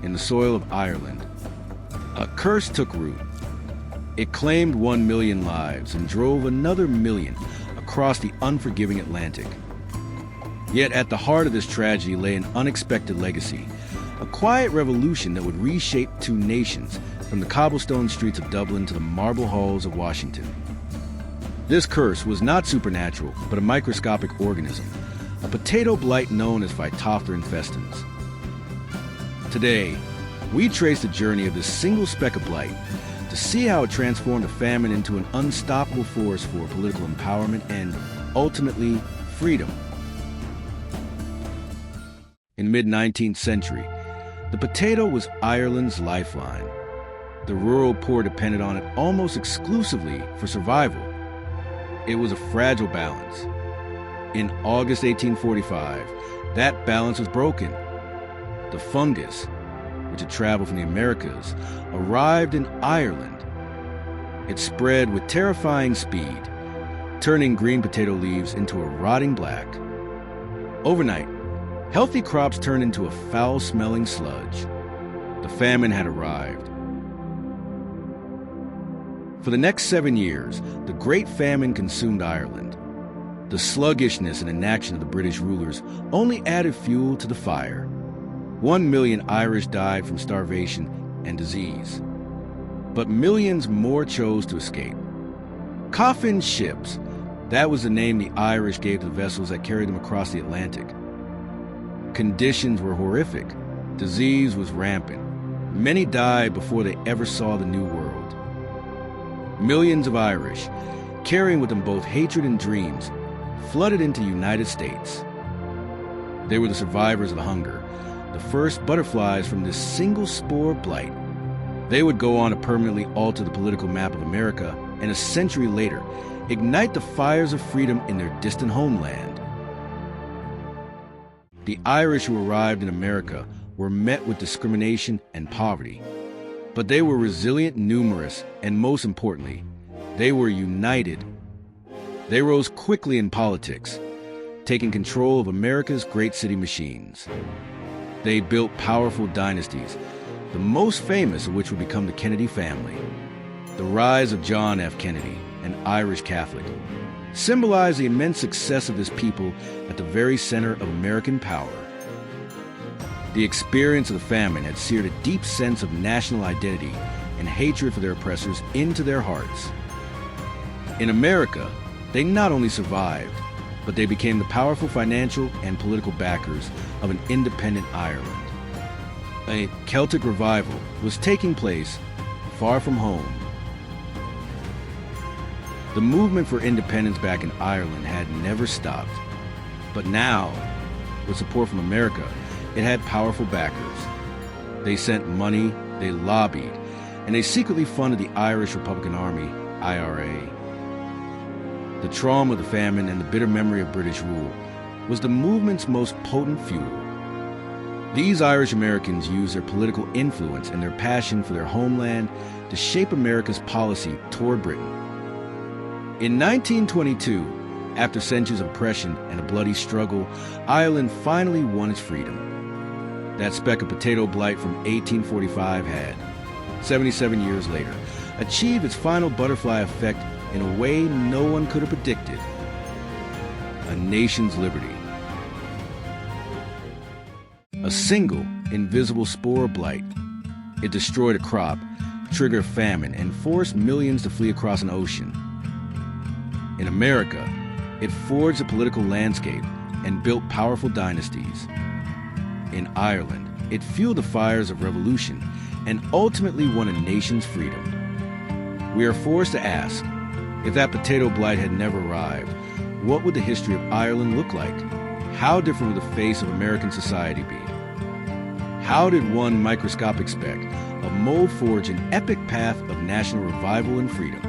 in the soil of Ireland, a curse took root. It claimed 1 million lives and drove another million across the unforgiving Atlantic. Yet at the heart of this tragedy lay an unexpected legacy, a quiet revolution that would reshape two nations, from the cobblestone streets of Dublin to the marble halls of Washington. This curse was not supernatural, but a microscopic organism, a potato blight known as Phytophthora infestans. Today, we trace the journey of this single speck of blight to see how it transformed a famine into an unstoppable force for political empowerment and, ultimately, freedom. In the mid-19th century, the potato was Ireland's lifeline. The rural poor depended on it almost exclusively for survival. It was a fragile balance. In August 1845, that balance was broken. The fungus, which had traveled from the Americas, arrived in Ireland. It spread with terrifying speed, turning green potato leaves into a rotting black. Overnight, healthy crops turned into a foul-smelling sludge. The famine had arrived. For the next 7 years, the Great Famine consumed Ireland. The sluggishness and inaction of the British rulers only added fuel to the fire. 1 million Irish died from starvation and disease. But millions more chose to escape. Coffin ships, that was the name the Irish gave to the vessels that carried them across the Atlantic. Conditions were horrific. Disease was rampant. Many died before they ever saw the New World. Millions of Irish, carrying with them both hatred and dreams, flooded into the United States. They were the survivors of the hunger, the first butterflies from this single spore of blight. They would go on to permanently alter the political map of America and a century later, ignite the fires of freedom in their distant homeland. The Irish who arrived in America were met with discrimination and poverty. But they were resilient, numerous, and most importantly, they were united. They rose quickly in politics, taking control of America's great city machines. They built powerful dynasties, the most famous of which would become the Kennedy family. The rise of John F. Kennedy, an Irish Catholic, symbolized the immense success of this people at the very center of American power. The experience of the famine had seared a deep sense of national identity and hatred for their oppressors into their hearts. In America, they not only survived, but they became the powerful financial and political backers of an independent Ireland. A Celtic revival was taking place far from home. The movement for independence back in Ireland had never stopped. But now, with support from America, it had powerful backers. They sent money, they lobbied, and they secretly funded the Irish Republican Army, IRA. The trauma of the famine and the bitter memory of British rule was the movement's most potent fuel. These Irish Americans used their political influence and their passion for their homeland to shape America's policy toward Britain. In 1922, after centuries of oppression and a bloody struggle, Ireland finally won its freedom. That speck of potato blight from 1845 had, 77 years later, achieved its final butterfly effect in a way no one could have predicted: a nation's liberty. A single, invisible spore of blight. It destroyed a crop, triggered famine, and forced millions to flee across an ocean. In America, it forged a political landscape and built powerful dynasties. In Ireland, it fueled the fires of revolution and ultimately won a nation's freedom. We are forced to ask, if that potato blight had never arrived, what would the history of Ireland look like? How different would the face of American society be? How did one microscopic speck of mold forge an epic path of national revival and freedom?